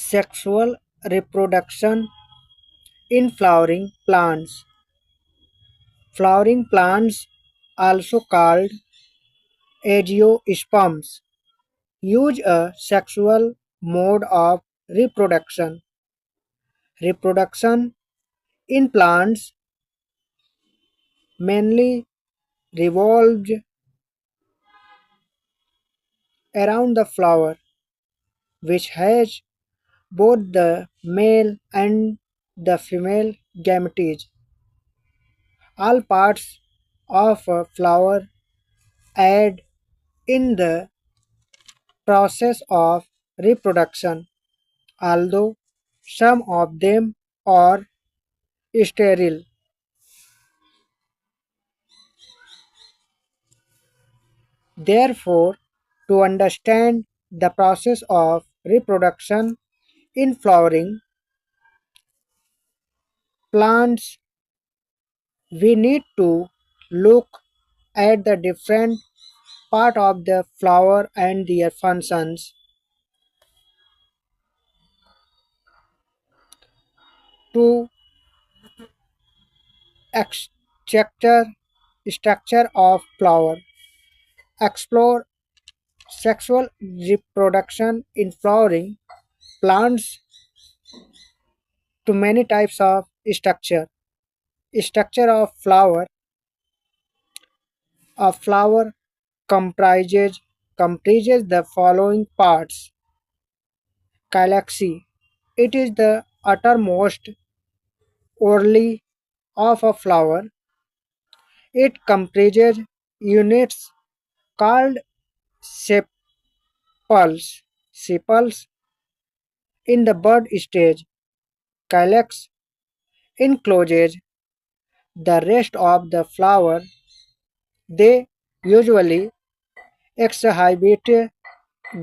Sexual reproduction in flowering plants. Flowering plants, also called angiosperms, use a sexual mode of reproduction. Reproduction in plants mainly revolves around the flower, which has both the male and the female gametes. All parts of a flower aid in the process of reproduction, although some of them are sterile. Therefore, to understand the process of reproduction in flowering plants, we need to look at the different part of the flower and their functions. To structure structure of flower, explore sexual reproduction in flowering plants to many types of structure. Structure of flower. A flower comprises the following parts. Calyx. It is the uttermost orly of a flower. It comprises units called sepals. Sepals in the bud stage. Calyx encloses the rest of the flower. They usually exhibit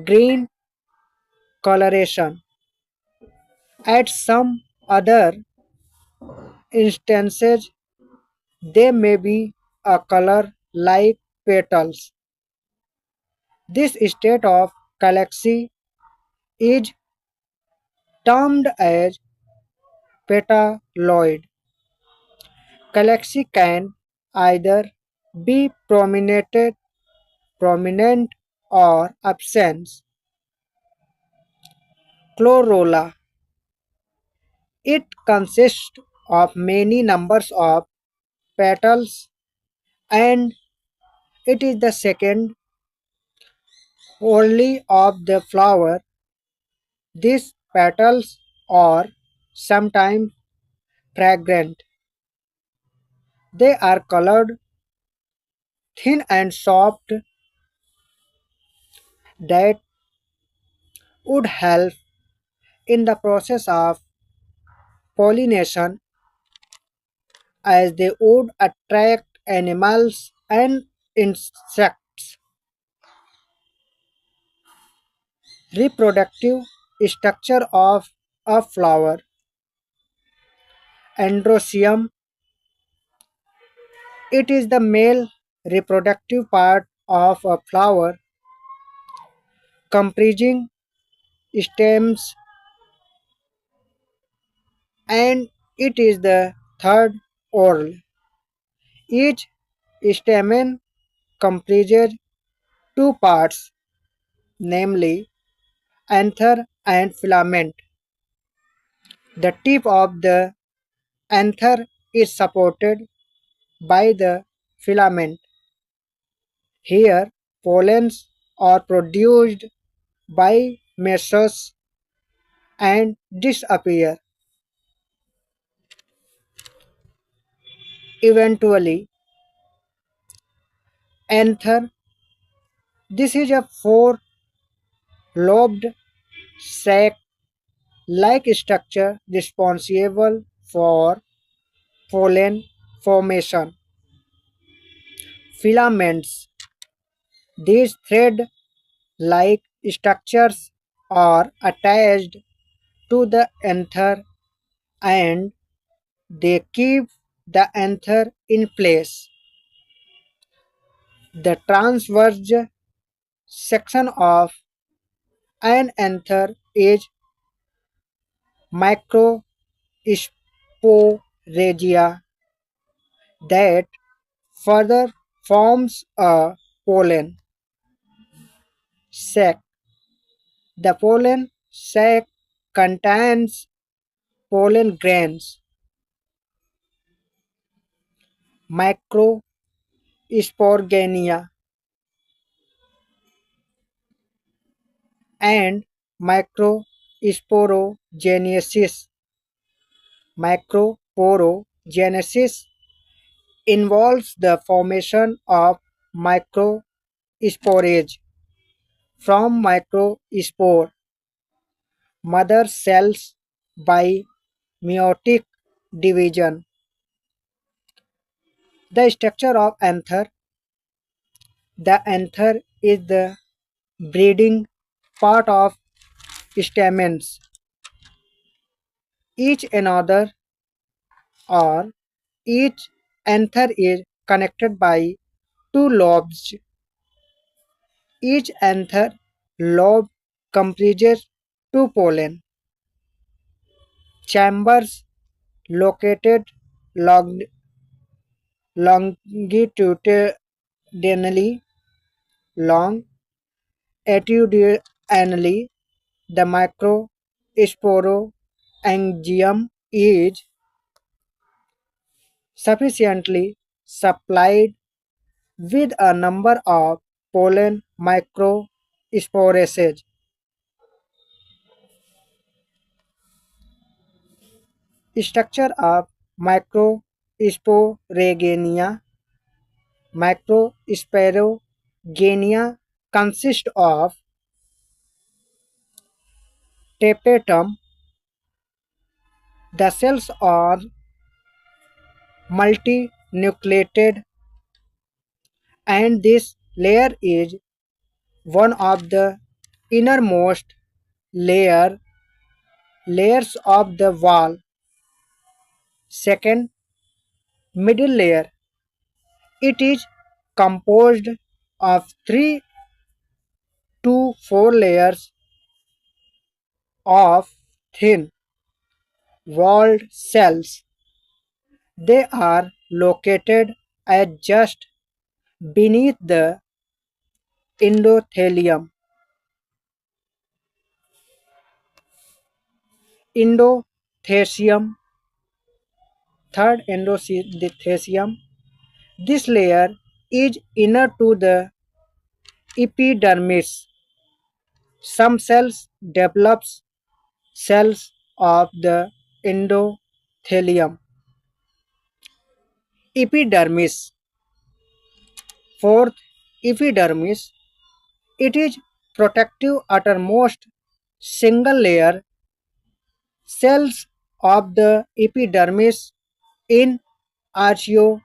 green coloration. At some other instances, they may be a color like petals. This state of galaxy is termed as petaloid. Galaxy can either be prominent or absent. Chlorola. It consists of many numbers of petals and it is the second only of the flower. These petals are sometimes fragrant. They are colored thin and soft that would help in the process of pollination as they would attract animals and insects. Reproductive structure of a flower. Androecium. It is the male reproductive part of a flower comprising stems and it is the third whorl. Each stamen comprises two parts, namely anther and filament. The tip of the anther is supported by the filament. Here, pollens are produced by mesos and disappear. Eventually, anther. This is a four-lobed sac-like structure responsible for pollen formation. Filaments. These thread-like structures are attached to the anther and they keep the anther in place. The transverse section of an anther is microsporangia that further forms a pollen sac. The pollen sac contains pollen grains, microsporangia, and microsporogenesis. Microporogenesis involves the formation of microsporage from microspore mother cells by meiotic division. The structure of anther. The anther is the breeding part of stamens. Each another or each anther is connected by two lobes. Each anther lobe comprises two pollen chambers located long- longitudinally, longitudinally. The microsporoangium is sufficiently supplied with a number of pollen microsporoaceae. Structure of microsporangia. Microsporangia consists of tapetum. The cells are multinucleated, and this layer is one of the innermost layers of the wall. Second, middle layer. It is composed of 3 to 4 layers of thin walled cells. They are located at just beneath the endothelium. Endothecium. Third, endothecium. This layer is inner to the epidermis. Some cells develop cells of the endothelium. Epidermis. Fourth, epidermis. It is protective outermost single layer. Cells of the epidermis in archeothobium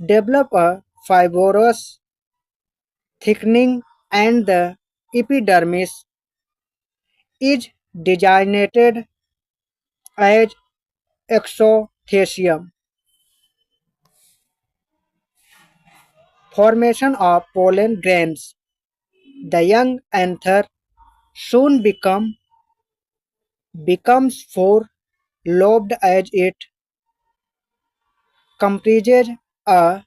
develop a fibrous thickening, and the epidermis is designated as exothecium. Formation of pollen grains. The young anther soon becomes four-lobed as it comprises a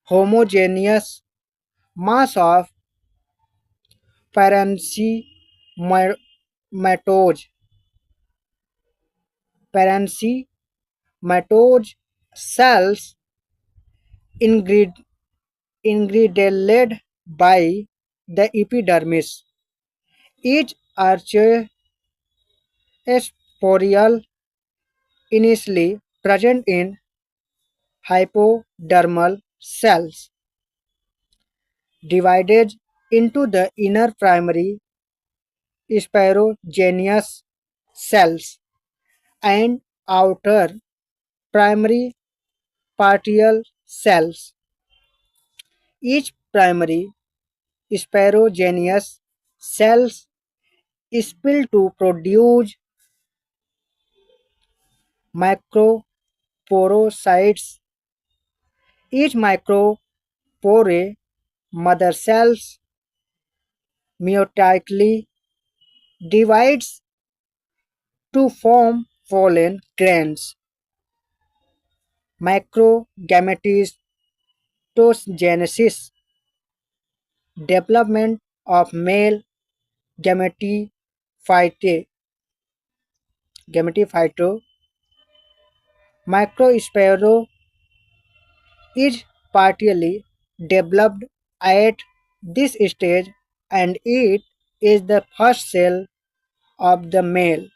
homogeneous mass of parenchymatose. Parenchymatose cells ingrid- ingridelled by the epidermis. Each archaeosporial initially present in hypodermal cells, divided into the inner primary spirogenous cells and outer primary partial cells. Each primary spirogenous cells spill to produce microporocytes. Each micropore mother cells meiotically divides to form pollen grains. Microgametogenesis, development of male gametophyte, gametophyte. Microspiro is partially developed at this stage and it is the first cell of the male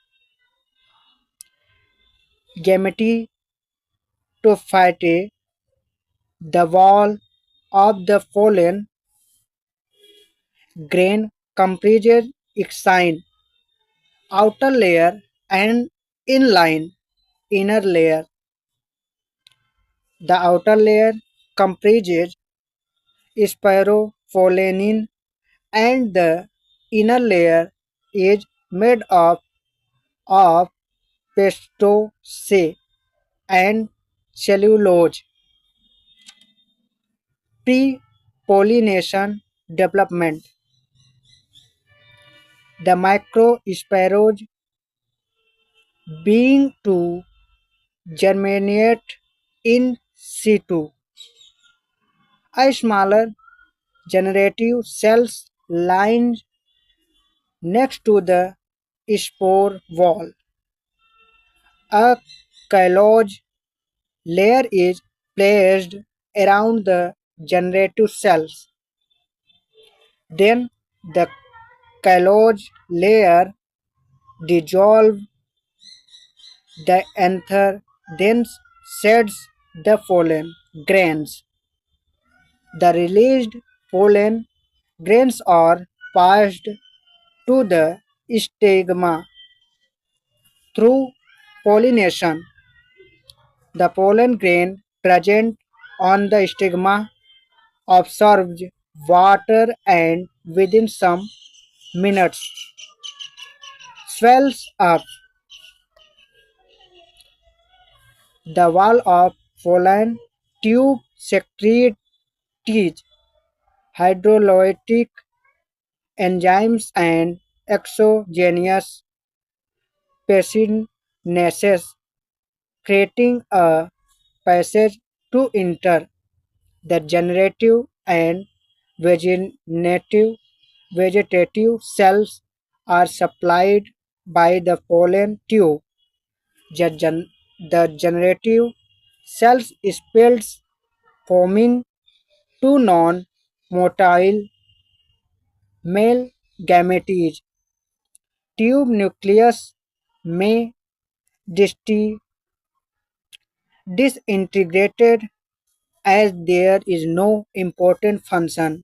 gametophyte. The wall of the pollen grain comprises exine outer layer and inline inner layer. The outer layer comprises spiropollenin and the inner layer is made up of pestose and cellulose. Pre-pollination development. The microsporos being to germinate in situ. A smaller generative cells lined next to the spore wall. A callose layer is placed around the generative cells. Then the callose layer dissolves the ether, then sheds the pollen grains. The released pollen grains are passed to the stigma through pollination. The pollen grain present on the stigma absorbs water and within some minutes swells up. The wall of pollen tube secretes hydrolytic enzymes and exogenous pectinases, creating a passage to enter. The generative and vegetative cells are supplied by the pollen tube. The generative cells spills forming two non-motile male gametes. Tube nucleus may disintegrated as there is no important function